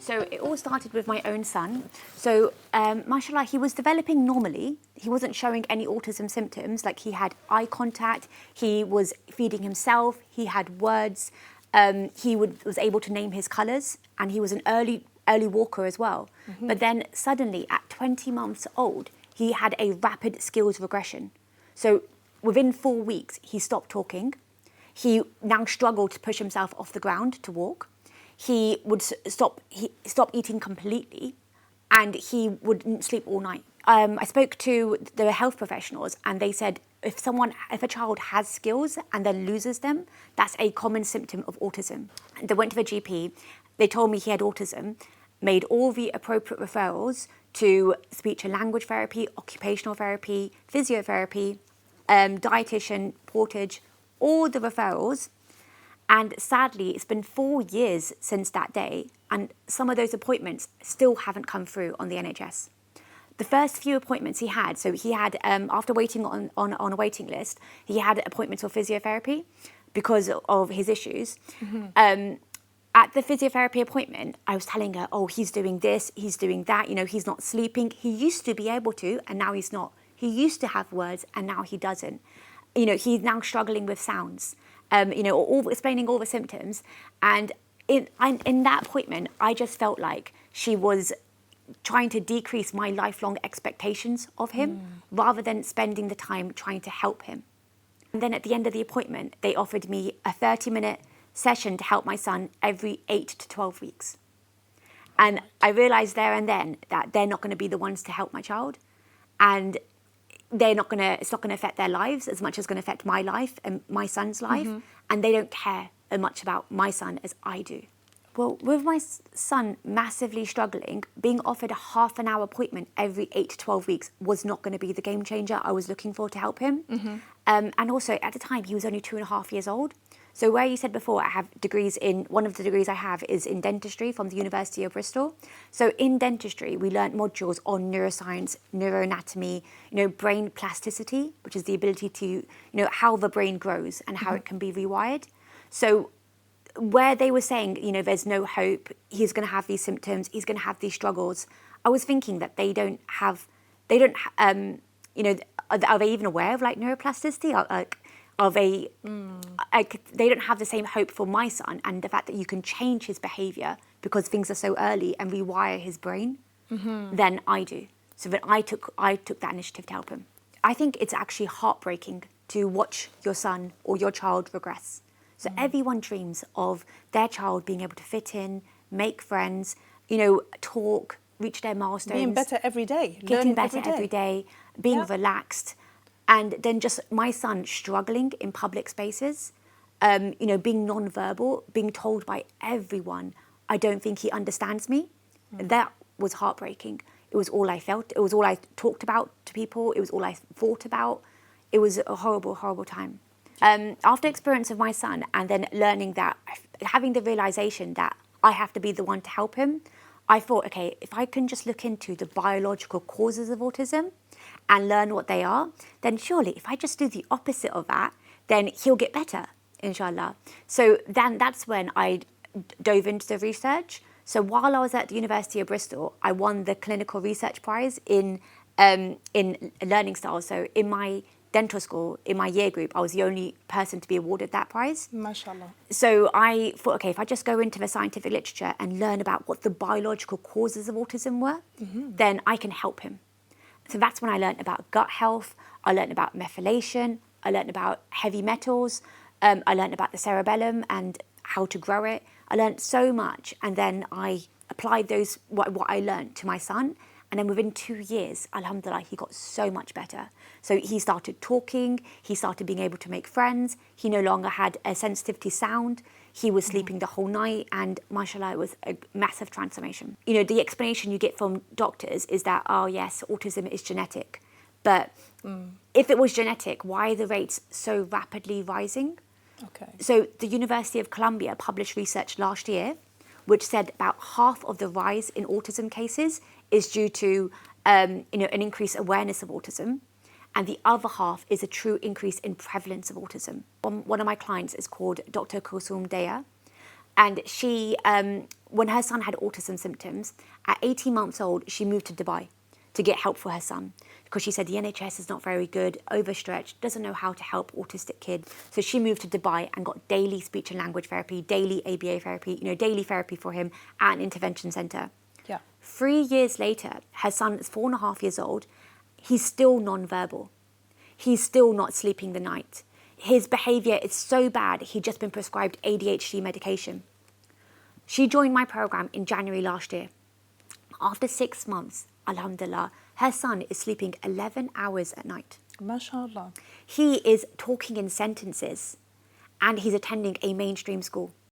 So it all started with my own son. So, mashallah, he was developing normally. He wasn't showing any autism symptoms. Like, he had eye contact, he was feeding himself, he had words, he was able to name his colours, and he was an early walker as well. But then suddenly, at 20 months old, he had a rapid skills regression. So within 4 weeks, he stopped talking. He now struggled to push himself off the ground to walk. He would stop eating completely, and he wouldn't sleep all night. I spoke to the health professionals, and they said if a child has skills and then loses them, that's a common symptom of autism. And they went to the GP. They told me he had autism, made all the appropriate referrals to speech and language therapy, occupational therapy, physiotherapy, dietitian, portage, all the referrals. And sadly, it's been 4 years since that day, and some of those appointments still haven't come through on the NHS. The first few appointments he had, after waiting on a waiting list, he had appointments for physiotherapy because of his issues. At the physiotherapy appointment, I was telling her, oh, he's doing this, he's doing that, he's not sleeping. He used to be able to, and now he's not. He used to have words, and now he doesn't. He's now struggling with sounds. Explaining all the symptoms. And in that appointment, I just felt like she was trying to decrease my lifelong expectations of him rather than spending the time trying to help him. And then at the end of the appointment, they offered me a 30-minute session to help my son every 8 to 12 weeks. And I realised there and then that they're not going to be the ones to help my child. And it's not going to affect their lives as much as it's going to affect my life and my son's life. And they don't care as much about my son as I do. Well, with my son massively struggling, being offered a half-an-hour appointment every 8 to 12 weeks was not going to be the game changer I was looking for to help him. And also, at the time, he was only 2.5 years old. So where you said before, I have degrees in, one of the degrees I have is in dentistry from the University of Bristol. So in dentistry, we learnt modules on neuroscience, neuroanatomy, brain plasticity, which is the ability to, how the brain grows and how it can be rewired. So where they were saying, there's no hope, he's going to have these symptoms, he's going to have these struggles, I was thinking that are they even aware of neuroplasticity? They don't have the same hope for my son, and the fact that you can change his behaviour because things are so early and rewire his brain than I do. So that I took that initiative to help him. I think it's actually heartbreaking to watch your son or your child regress. So everyone dreams of their child being able to fit in, make friends, talk, reach their milestones. Being better every day. Getting better every day, being relaxed. And then just my son struggling in public spaces, being non-verbal, being told by everyone, I don't think he understands me. That was heartbreaking. It was all I felt. It was all I talked about to people. It was all I thought about. It was a horrible, horrible time. After experience of my son and then learning that, having the realisation that I have to be the one to help him, I thought, okay, if I can just look into the biological causes of autism and learn what they are, then surely if I just do the opposite of that, then he'll get better, inshallah. So then that's when I dove into the research. So while I was at the University of Bristol, I won the clinical research prize in learning styles. So in my dental school, in my year group, I was the only person to be awarded that prize. MashaAllah. So I thought, okay, if I just go into the scientific literature and learn about what the biological causes of autism were, then I can help him. So that's when I learned about gut health, I learned about methylation, I learned about heavy metals, I learned about the cerebellum and how to grow it. I learned so much, and then I applied what I learned to my son. And then within 2 years, alhamdulillah, he got so much better. So he started talking, he started being able to make friends, he no longer had a sensitivity to sound, he was sleeping the whole night, and mashallah, it was a massive transformation. The explanation you get from doctors is that, oh yes, autism is genetic. But if it was genetic, why are the rates so rapidly rising? Okay. So the University of Columbia published research last year which said about half of the rise in autism cases is due to an increased awareness of autism, and the other half is a true increase in prevalence of autism. One of my clients is called Dr. Kosum DEA, And she, when her son had autism symptoms, at 18 months old, she moved to Dubai to get help for her son, because she said the NHS is not very good, overstretched, doesn't know how to help autistic kids. So she moved to Dubai and got daily speech and language therapy, daily ABA therapy, daily therapy for him at an intervention centre. Yeah. 3 years later, her son is 4.5 years old. He's still non-verbal. He's still not sleeping the night. His behaviour is so bad, he'd just been prescribed ADHD medication. She joined my programme in January last year. After 6 months, alhamdulillah, her son is sleeping 11 hours at night. MashaAllah. He is talking in sentences and he's attending a mainstream school.